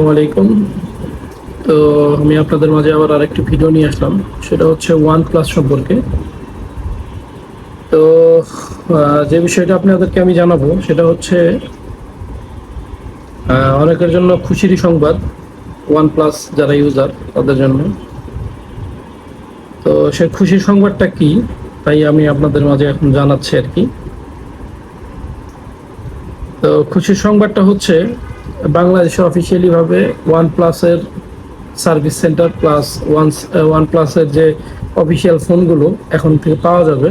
আসসালামু আলাইকুম। তো আমি আপনাদের মাঝে আবার আরেকটি ভিডিও নিয়ে আসলাম। সেটা হচ্ছে OnePlus সম্পর্কে। তো যে বিষয়টা আপনাদেরকে আমি জানাবো সেটা হচ্ছে অনেকের জন্য খুশিরই সংবাদ, OnePlus যারা ইউজার তাদের জন্য। তো সেই খুশির সংবাদটা কি, তাই আমি আপনাদের মাঝে এখন জানাচ্ছি আর কি। তো খুশির সংবাদটা হচ্ছে বাংলাদেশে অফিসিয়ালি ভাবে OnePlus-এর সার্ভিস সেন্টার প্লাস OnePlus-এর যে অফিসিয়াল ফোনগুলো এখন থেকে পাওয়া যাবে।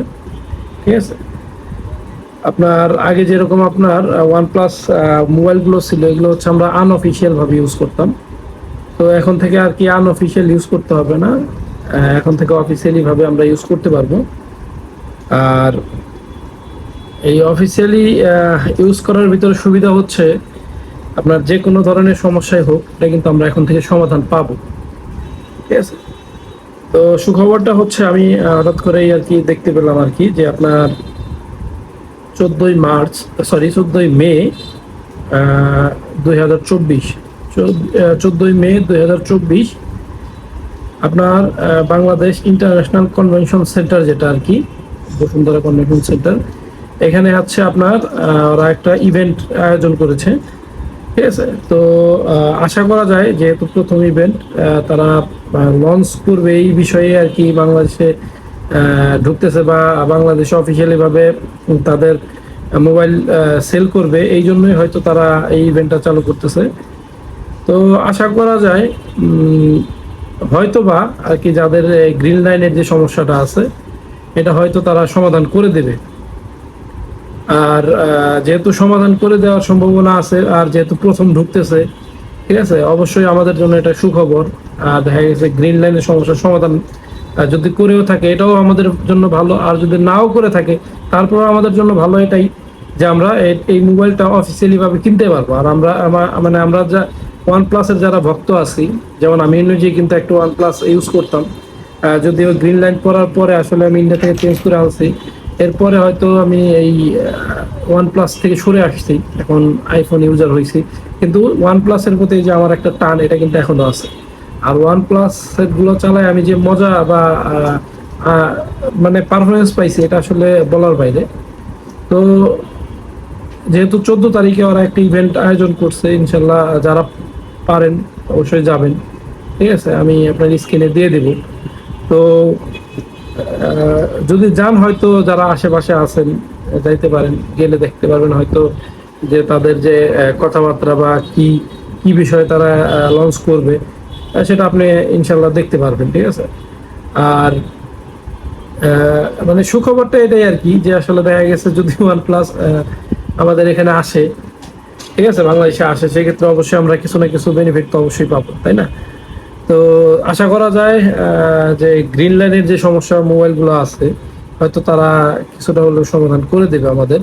ঠিক আছে, আপনার আগে যেরকম আপনার OnePlus মোবাইলগুলো ছিল, এগুলো হচ্ছে আমরা আনঅফিসিয়াল ভাবে ইউজ করতাম। তো এখন থেকে আর কি আনঅফিসিয়াল ইউজ করতে হবে না, এখন থেকে অফিসিয়ালি ভাবে আমরা ইউজ করতে পারবো। আর এই অফিসিয়ালি ইউজ করার ভিতরে সুবিধা হচ্ছে আপনার যে কোনো ধরনের সমস্যাই হোক, এটা কিন্তু আমরা এখন থেকে সমাধান পাবো। ঠিক আছে, তো সুখবরটা হচ্ছে আমি হঠাৎ করেই আর কি দেখতে পেলাম আর কি, যে আপনার 14ই মে 2024, 14ই মে 2024 আপনার বাংলাদেশ ইন্টারন্যাশনাল কনভেনশন সেন্টার, যেটা আর কি বসুন্ধরা কনভেনশন সেন্টার, এখানে আছে আপনার ওরা একটা ইভেন্ট আয়োজন করেছে। ঠিক আছে, তো আশা করা যায় যেহেতু প্রথম ইভেন্ট, তারা লঞ্চ করবে এই বিষয়ে আর কি, বাংলাদেশে ঢুকতেছে বা বাংলাদেশে অফিসিয়ালি ভাবে তাদের মোবাইল সেল করবে, এই জন্যই হয়তো তারা এই ইভেন্টটা চালু করতেছে। তো আশা করা যায় হয়তো বা আর কি যাদের গ্রিন লাইনের যে সমস্যাটা আছে, এটা হয়তো তারা সমাধান করে দেবে। আর যেহেতু সমাধান করে দেওয়ার সম্ভাবনা আছে, আর যেহেতু প্রথম ঢুকতেছে, ঠিক আছে, অবশ্যই আমাদের জন্য এটা সুখবর। আর দেখা গেছে গ্রিন লাইনের সমস্যার সমাধান যদি করেও থাকে, এটাও আমাদের জন্য ভালো। আর যদি নাও করে থাকে, তারপরেও আমাদের জন্য ভালো এটাই, যে আমরা এই মোবাইলটা অফিসিয়ালি ভাবে কিনতে পারবো। আর মানে আমরা যা OnePlus-এর যারা ভক্ত আছি, যেমন আমি নিজে কিন্তু একটা OnePlus ইউজ করতাম, যদিও গ্রিন লাইন পরার পরে আসলে আমি ইন্ডিয়া থেকে চেঞ্জ করে আনছি। এরপরে হয়তো আমি এই OnePlus থেকে সরে আসছি, এখন আইফোন ইউজার হয়েছি। কিন্তু OnePlus-এর প্রতি যে আমার একটা টান, এটা কিন্তু এখনো আছে। আর OnePlus সেটগুলো চালায় আমি যে মজা বা মানে পারফরমেন্স পাইছি, এটা আসলে বলার বাইরে। তো যেহেতু 14 তারিখে ওরা একটা ইভেন্ট আয়োজন করছে, ইনশাল্লাহ যারা পারেন অবশ্যই যাবেন। ঠিক আছে, আমি আপনার স্ক্রিনে দিয়ে দেব। তো যদি যান, হয়তো যারা আশেপাশে আছেন যাইতে পারেন, গেলে দেখতে পারবেন হয়তো যে তাদের যে কথাবার্তা বা কি কি বিষয়ে তারা লঞ্চ করবে, সেটা আপনি ইনশাল্লাহ দেখতে পারবেন। ঠিক আছে, আর মানে সুখবরটা এটাই আর কি, যে আসলে দেখা গেছে যদি OnePlus আমাদের এখানে আসে, ঠিক আছে, বাংলাদেশে আসে, সেক্ষেত্রে অবশ্যই আমরা কিছু না কিছু বেনিফিট তো অবশ্যই পাবো, তাই না? তো আশা করা যায় যে গ্রিন লাইনের যে সমস্যা মোবাইলগুলো আছে, হয়তো তারা কিছুটা হলেও সমাধান করে দেবে আমাদের।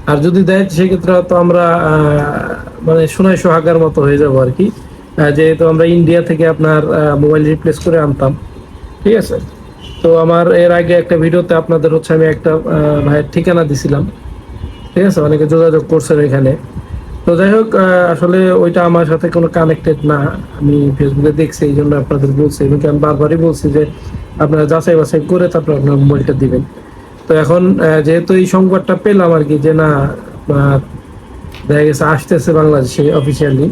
আর যদি দেয়, সেক্ষেত্রে হয়তো আমরা মানে সোনায় সোহাগার মতো হয়ে যাবো আর কি, যেহেতু আমরা ইন্ডিয়া থেকে আপনার মোবাইল রিপ্লেস করে আনতাম। ঠিক আছে, তো আমার এর আগে একটা ভিডিওতে আপনাদের হচ্ছে আমি একটা ভাইয়ের ঠিকানা দিছিলাম। ঠিক আছে, অনেকে যোগাযোগ করছেন এখানে। তো যাই হোক, আসলে ওইটা আমার সাথে কোনো কানেক্টেড না, আমি ফেসবুকে দেখছি, এই জন্য আপনাদের বলছি। কিন্তু আমি বারবারই বলছি যে আপনারা যাচাই বাছাই করে তারপর আপনার মোবাইলটা দিবেন। তো এখন যেহেতু এই সংবাদটা পেলাম আর কি, যে না দেখা গেছে আসতেছে বাংলাদেশে অফিসিয়ালি,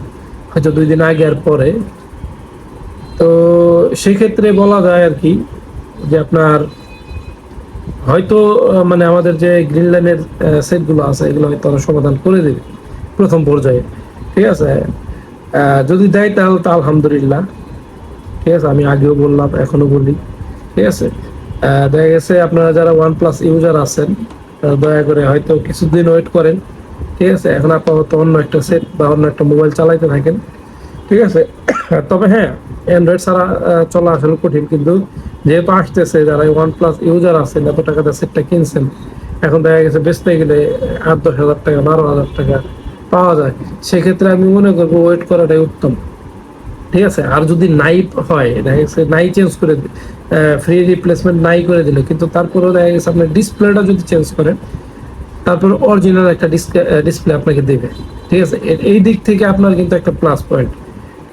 হয়তো 2 দিন আগে আর পরে, তো সেক্ষেত্রে বলা যায় আর কি যে আপনার হয়তো মানে আমাদের যে গ্রিন লাইনের সেটগুলো আছে, এগুলো হয়তো তারা সমাধান করে দেবে প্রথম পর্যায়ে। ঠিক আছে, যদি দেয় তাহলে তো আলহামদুলিল্লাহ। ঠিক আছে, আমি আগেও বললাম, এখনো বলি। ঠিক আছে, দেখা গেছে আপনারা যারা OnePlus ইউজার আছেন, দয়া করে হয়তো কিছুদিন ওয়েট করেন। ঠিক আছে, এখন আপাতত অন্য একটা সেট বা অন্য একটা মোবাইল চালাইতে থাকেন। ঠিক আছে, তবে হ্যাঁ, অ্যান্ড্রয়েড ছাড়া চলা আসলে কঠিন। কিন্তু যেহেতু আসতেছে, যারা OnePlus ইউজার আছেন, এত টাকাতে সেটটা কিনছেন, এখন দেখা গেছে বেচতে গেলে 8-10 হাজার টাকা, 12 হাজার টাকা পাওয়া যায়। সেক্ষেত্রে আমি মনে করবো ওয়েট করাটাই উত্তম। ঠিক আছে, আর যদি নাই হয়, দেখা গেছে নাই চেঞ্জ করে ফ্রি রিপ্লেসমেন্ট নাই করে দিলে, কিন্তু তারপরেও দেখা গেছে আপনার ডিসপ্লেটা যদি চেঞ্জ করেন, তারপর অরিজিনাল একটা ডিসপ্লে আপনাকে দেবে। ঠিক আছে, এই দিক থেকে আপনার কিন্তু একটা প্লাস পয়েন্ট।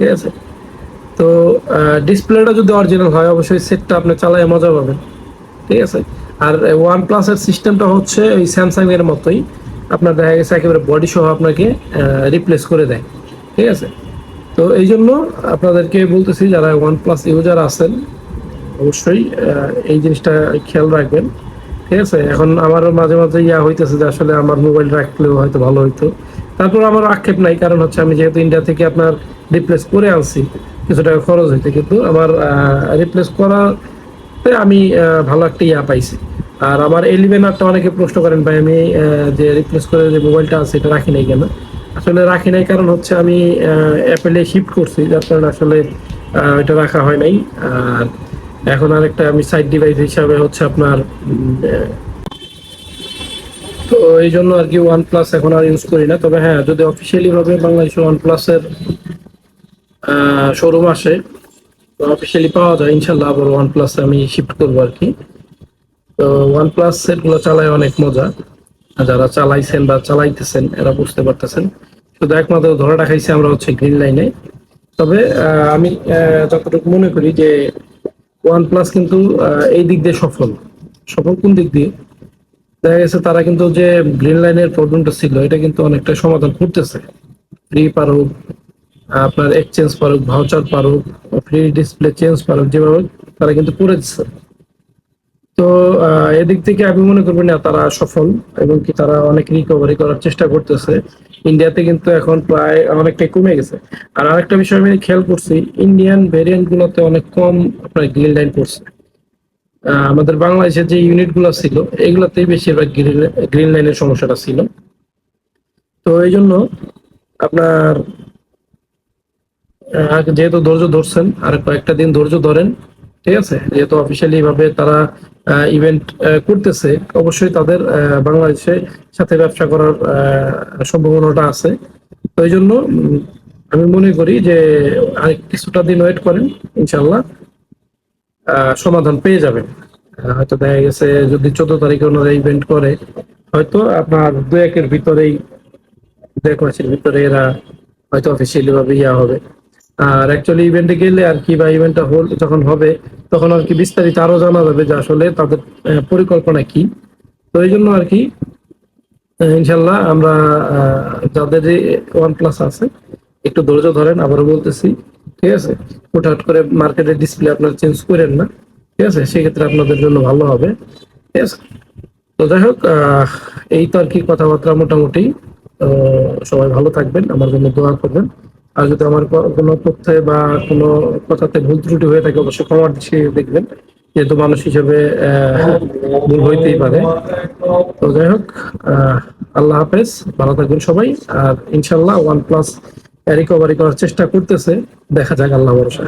ঠিক আছে। তো ডিসপ্লেটা যদি অরিজিনাল হয় অবশ্যই সেটটা আপনি চালায় মজা পাবেন, ঠিক আছে। আর ওয়ান প্লাসের সিস্টেমটা হচ্ছে ওই স্যামসাং এর মতোই, আপনার দেখা গেছে একেবারে বডি সহ আপনাকে রিপ্লেস করে দেয়, ঠিক আছে। তো এই জন্য আপনাদেরকে বলতেছি যারা ওয়ান প্লাস ইউজার আছেন অবশ্যই এই জিনিসটা খেয়াল রাখবেন, ঠিক আছে। এখন আমারও মাঝে মাঝে হইতেছে যে আসলে আমার মোবাইল রাখলেও হয়তো ভালো হইতো, তারপর আমার আক্ষেপ নাই, কারণ হচ্ছে আমি যেহেতু ইন্ডিয়া থেকে আপনার রিপ্লেস করে আনছি, কিছু টাকা খরচ হইতে, কিন্তু আমার রিপ্লেস করাতে আমি ভালো একটা পাইছি। আর আমার এলিভেন আরটা অনেকে প্রশ্ন করেন ভাই আমি যে রিপ্লেস করে যে মোবাইলটা আছে এটা রাখি নাই কেন। আসলে রাখি নাই কারণ হচ্ছে আমি অ্যাপেলে শিফট করছি, যার কারণে আসলে এটা রাখা হয় নাই। আর এখন আরেকটা আমি সাইড ডিভাইস হিসাবে হচ্ছে আপনার তো এই জন্য আর কি ওয়ান প্লাস এখন আর ইউজ করি না। তবে হ্যাঁ, যদি অফিসিয়ালি ভাবে বাংলাদেশে ওয়ান প্লাসের শোরুম আসে, অফিসিয়ালি পাওয়া যায়, ইনশাল্লাহ আবার ওয়ান প্লাস আমি শিফট করবো আর কি। তো ওয়ান প্লাস সেট গুলো চালায় অনেক মজা, যারা চালাইছেন বা চালাইতেছেন এরা বুঝতে পারতেছেন। শুধু একমাত্র ধরাটা খাইছি আমরা হচ্ছে গ্রিন লাইনে। তবে আমি যতটুকু মনে করি যে ওয়ান প্লাস কিন্তু এই দিক দিয়ে সফল। সফল কোন দিক দিয়ে? দেখা গেছে তারা কিন্তু যে গ্রিন লাইনের প্রবলেমটা ছিল এটা কিন্তু অনেকটা সমাধান করতেছে। ফ্রি পারুক, আপনার এক্সচেঞ্জ পারুক, ভাউচার পারুক, ফ্রি ডিসপ্লে চেঞ্জ পারুক, যেভাবে তারা কিন্তু করে দিচ্ছে। তো এদিক থেকে আমি মনে করবো না তারা সফল, এবং কি তারা অনেক রিকভারি করার চেষ্টা করতেছে। ইন্ডিয়াতে কিন্তু এখন প্রায় অনেকটাই কমে গেছে। আর আরেকটা বিষয় আমি খেয়াল করছি, ইন্ডিয়ান ভেরিয়েন্ট গুলোতে অনেক কম আপনার গ্রিন লাইন করছে। আমাদের বাংলাদেশের যে ইউনিট গুলো ছিল এগুলোতেই বেশিরভাগ গ্রিন লাইনের সমস্যাটা ছিল। তো এই জন্য আপনার যেহেতু ধৈর্য ধরছেন আর কয়েকটা দিন ধৈর্য ধরেন, ঠিক আছে। যেহেতু অফিসিয়ালি ভাবে তারা ইভেন্ট করতেছে, অবশ্যই তাদের বাংলাদেশের সাথে ব্যবসা করার সম্ভাবনাটা আছে। তো এই জন্য আমি মনে করি যে আর কিছুটা দিন ওয়েট করেন, ইনশাল্লাহ সমাধান পেয়ে যাবেন। হয়তো দেখা গেছে যদি 14 তারিখে ওনারা ইভেন্ট করে, হয়তো আপনার দু একের ভিতরেই, দু এক মাসের ভিতরে এরা হয়তো অফিসিয়ালি ভাবে হবে। আর অ্যাকচুয়ালি ইভেন্টে গেলে আর কি, বা ইভেন্টটা যখন হবে তখন আর কি বিস্তারিত আরো জানা যাবে যে আসলে তাদের পরিকল্পনা কি। তো এই জন্য আর কি ইনশাল্লাহ আমরা যাদের ওয়ান প্লাস আছে একটু ধৈর্য ধরেন, আবারও বলতেছি, ঠিক আছে। হুটহাট করে মার্কেটের ডিসপ্লে আপনার চেঞ্জ করেন না, ঠিক আছে, সেক্ষেত্রে আপনাদের জন্য ভালো হবে, ঠিক আছে। তো যাই হোক, এই তো আর কি কথাবার্তা মোটামুটি। তো সবাই ভালো থাকবেন, আমার জন্য দোয়া করবেন। আর যদি আমার কোনো তথ্যে বা কোনো কথাতে ভুল ত্রুটি হয়ে থাকে অবশ্যই ক্ষমা দৃষ্টিতে দেখবেন, যেহেতু মানুষ হিসেবে ভুল হইতেই পারে। তো যাই হোক, আল্লাহ হাফেজ, ভালো থাকবেন সবাই। আর ইনশাল্লাহ ওয়ান প্লাস রিকভারি করার চেষ্টা করতেছে, দেখা যাক, আল্লাহ ভরসা।